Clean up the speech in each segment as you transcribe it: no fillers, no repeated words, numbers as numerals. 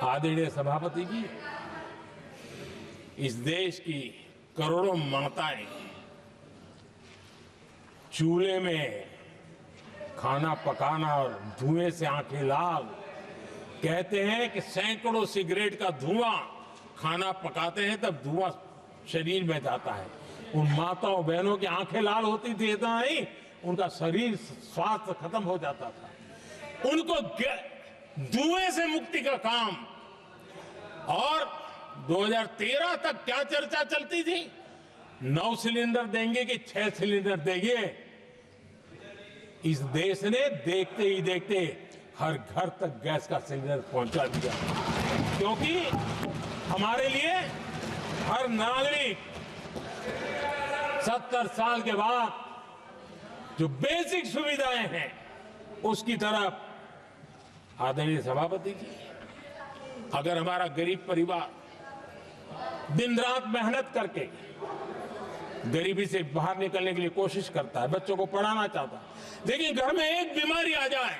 आदरणीय सभापति जी, इस देश की करोड़ों माताएं चूल्हे में खाना पकाना और धुएं से आंखें लाल, कहते हैं कि सैकड़ों सिगरेट का धुआं खाना पकाते हैं तब धुआं शरीर में जाता है। उन माताओं बहनों की आंखें लाल होती थी, इतना नहीं उनका शरीर स्वास्थ्य खत्म हो जाता था। उनको धुएं से मुक्ति का काम, और 2013 तक क्या चर्चा चलती थी, 9 सिलेंडर देंगे कि 6 सिलेंडर देंगे। इस देश ने देखते ही देखते हर घर तक गैस का सिलेंडर पहुंचा दिया, क्योंकि हमारे लिए हर नागरिक 70 साल के बाद जो बेसिक सुविधाएं हैं उसकी तरफ, आदरणीय सभापति जी, अगर हमारा गरीब परिवार दिन रात मेहनत करके गरीबी से बाहर निकलने के लिए कोशिश करता है, बच्चों को पढ़ाना चाहता है, लेकिन घर में एक बीमारी आ जाए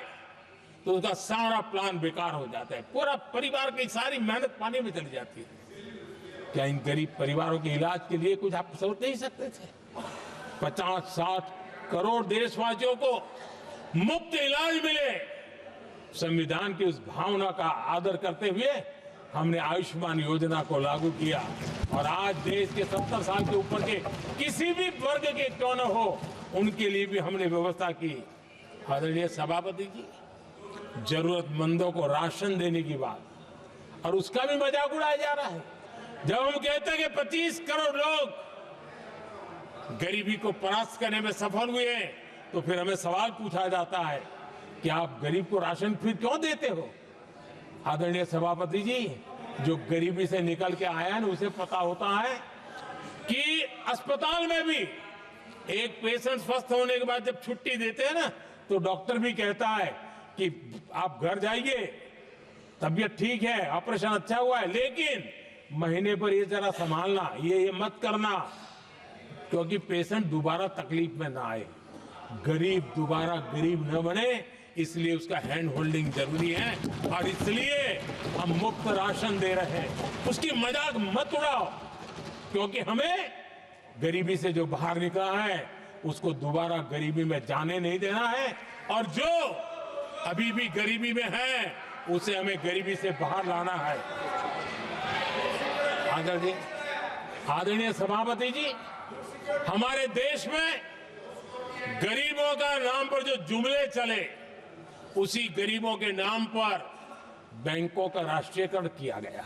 तो उसका सारा प्लान बेकार हो जाता है, पूरा परिवार की सारी मेहनत पानी में चली जाती है। क्या इन गरीब परिवारों के इलाज के लिए कुछ आप सोच नहीं सकते थे? 50-60 करोड़ देशवासियों को मुफ्त इलाज मिले। संविधान की उस भावना का आदर करते हुए हमने आयुष्मान योजना को लागू किया, और आज देश के 70 साल के ऊपर के किसी भी वर्ग के क्यों न हो, उनके लिए भी हमने व्यवस्था की। आदरणीय सभापति जी, जरूरतमंदों को राशन देने की बात, और उसका भी मजाक उड़ाया जा रहा है। जब हम कहते हैं कि 25 करोड़ लोग गरीबी को परास्त करने में सफल हुए, तो फिर हमें सवाल पूछा जाता है कि आप गरीब को राशन फिर क्यों देते हो? आदरणीय सभापति जी, जो गरीबी से निकल के आया है, उसे पता होता है कि अस्पताल में भी एक पेशेंट स्वस्थ होने के बाद जब छुट्टी देते हैं ना, तो डॉक्टर भी कहता है कि आप घर जाइए, तबीयत ठीक है, ऑपरेशन अच्छा हुआ है, लेकिन महीने पर ये जरा संभालना, ये मत करना, क्योंकि पेशेंट दोबारा तकलीफ में ना आए, गरीब दोबारा गरीब न बने, इसलिए उसका हैंड होल्डिंग जरूरी है। और इसलिए हम मुफ्त राशन दे रहे हैं। उसकी मजाक मत उड़ाओ, क्योंकि हमें गरीबी से जो बाहर निकला है उसको दोबारा गरीबी में जाने नहीं देना है, और जो अभी भी गरीबी में है उसे हमें गरीबी से बाहर लाना है। आदरणीय सभापति जी, हमारे देश में गरीबों का नाम पर जो जुमले चले, उसी गरीबों के नाम पर बैंकों का राष्ट्रीयकरण किया गया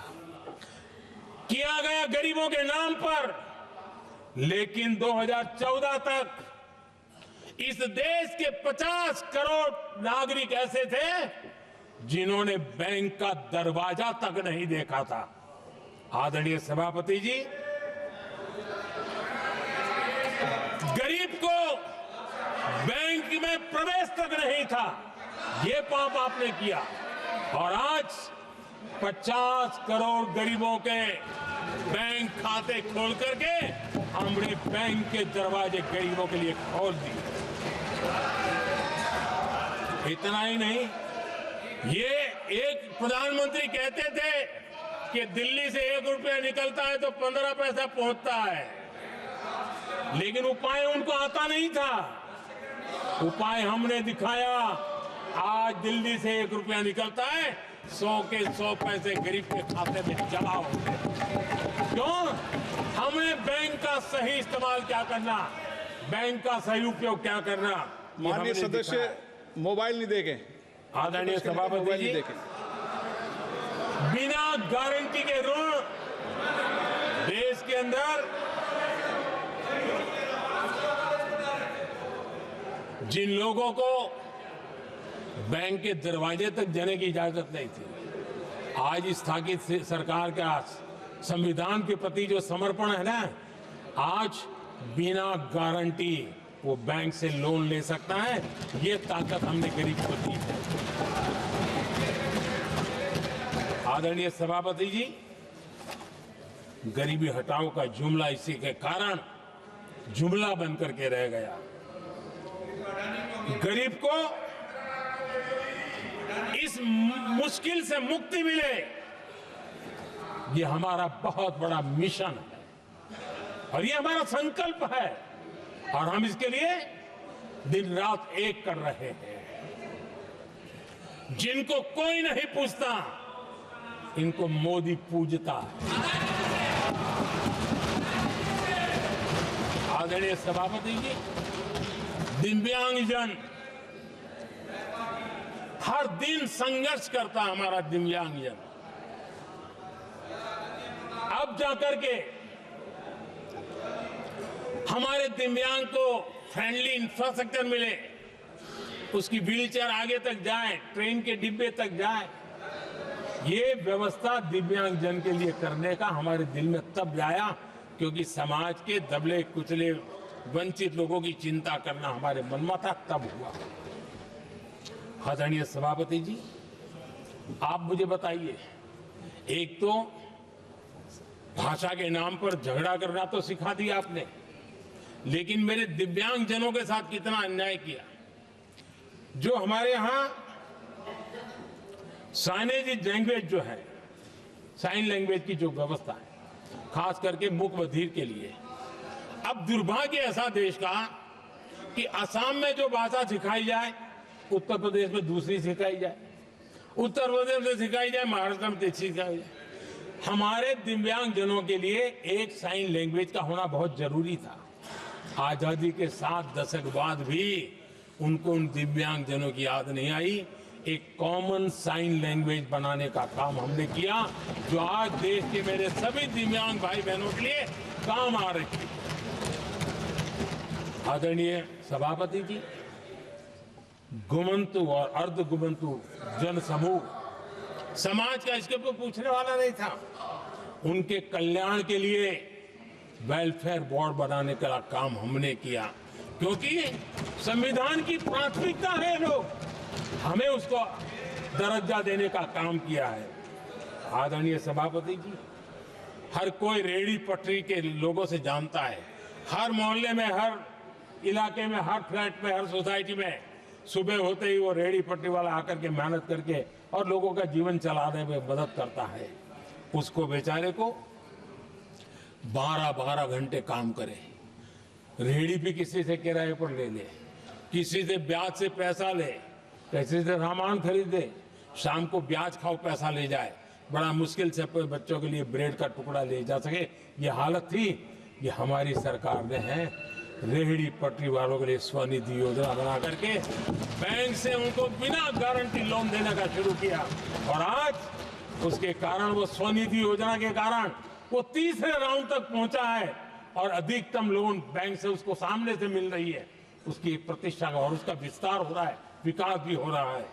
गरीबों के नाम पर। लेकिन 2014 तक इस देश के 50 करोड़ नागरिक ऐसे थे जिन्होंने बैंक का दरवाजा तक नहीं देखा था। आदरणीय सभापति जी, गरीब को बैंक में प्रवेश तक नहीं था, ये पाप आपने किया, और आज 50 करोड़ गरीबों के बैंक खाते खोल करके हमने बैंक के दरवाजे गरीबों के लिए खोल दिए। इतना ही नहीं, ये एक प्रधानमंत्री कहते थे कि दिल्ली से 1 रुपया निकलता है तो 15 पैसा पहुंचता है, लेकिन उपाय उनको आता नहीं था। उपाय हमने दिखाया। आज दिल्ली से 1 रुपया निकलता है, 100 के 100 पैसे गरीब के खाते में जमा होते हैं। क्यों? हमने बैंक का सही इस्तेमाल क्या करना, बैंक का सही उपयोग क्या करना। माननीय सदस्य मोबाइल नहीं देखें। आदरणीय सभापति जी, बिना गारंटी के ऋण देश के अंदर जिन लोगों को बैंक के दरवाजे तक जाने की इजाजत नहीं थी, आज स्थापित सरकार का संविधान के प्रति जो समर्पण है ना, आज बिना गारंटी वो बैंक से लोन ले सकता है। ये ताकत हमने गरीब को दी है। आदरणीय सभापति जी, गरीबी हटाओ का जुमला इसी के कारण जुमला बनकर के रह गया। गरीब को इस मुश्किल से मुक्ति मिले, ये हमारा बहुत बड़ा मिशन है और ये हमारा संकल्प है और हम इसके लिए दिन रात एक कर रहे हैं। जिनको कोई नहीं पूछता, इनको मोदी पूजता है। आदरणीय सभापति जी, दिव्यांगजन हर दिन संघर्ष करता हमारा दिव्यांगजन। अब जाकर के हमारे दिव्यांग को फ्रेंडली इंफ्रास्ट्रक्चर मिले, उसकी व्हीलचेयर आगे तक जाए, ट्रेन के डिब्बे तक जाए। ये व्यवस्था दिव्यांगजन के लिए करने का हमारे दिल में तब आया क्योंकि समाज के दबले कुचले वंचित लोगों की चिंता करना हमारे मन में था, तब हुआ। आदरणीय सभापति जी, आप मुझे बताइए, एक तो भाषा के नाम पर झगड़ा करना तो सिखा दिया आपने, लेकिन मेरे दिव्यांगजनों के साथ कितना अन्याय किया। जो हमारे यहां साइनेज लैंग्वेज जो है, साइन लैंग्वेज की जो व्यवस्था है, खास करके मूक बधिर के लिए, अब दुर्भाग्य ऐसा देश का कि असम में जो भाषा सिखाई जाए उत्तर प्रदेश में दूसरी सिखाई जाए, उत्तर प्रदेश में सिखाई जाए महाराष्ट्र में तीसरी सिखाई जाए। हमारे दिव्यांगजनों के लिए एक साइन लैंग्वेज का होना बहुत जरूरी था। आजादी के 7 दशक बाद भी उनको उन दिव्यांगजनों की याद नहीं आई। एक कॉमन साइन लैंग्वेज बनाने का काम हमने किया, जो आज देश के मेरे सभी दिव्यांग भाई बहनों के लिए काम आ रही है। आदरणीय सभापति जी, घुमंतु और अर्ध घुमंतु जन समूह समाज का इसके ऊपर पूछने वाला नहीं था। उनके कल्याण के लिए वेलफेयर बोर्ड बनाने का काम हमने किया, क्योंकि संविधान की प्राथमिकता है लोग, हमें उसको दर्जा देने का काम किया है। आदरणीय सभापति जी, हर कोई रेहड़ी पटरी के लोगों से जानता है, हर मोहल्ले में, हर इलाके में, हर फ्लैट में, हर सोसाइटी में सुबह होते ही वो रेहड़ी पटरी वाला आकर के मेहनत करके और लोगों का जीवन चलाने में मदद करता है। उसको बेचारे को 12-12 घंटे काम करे, रेहड़ी भी किसी से किराए पर ले ले, किसी से ब्याज से पैसा ले, किसी से सामान खरीदे, शाम को ब्याज खाओ पैसा ले जाए, बड़ा मुश्किल से अपने बच्चों के लिए ब्रेड का टुकड़ा ले जा सके। ये हालत थी। ये हमारी सरकार ने है रेहड़ी पटरी वालों के लिए स्वनिधि योजना बना करके बैंक से उनको बिना गारंटी लोन देने का शुरू किया, और आज उसके कारण, वो स्वनिधि योजना के कारण वो तीसरे राउंड तक पहुंचा है और अधिकतम लोन बैंक से उसको सामने से मिल रही है। उसकी प्रतिष्ठा का और उसका विस्तार हो रहा है, विकास भी हो रहा है।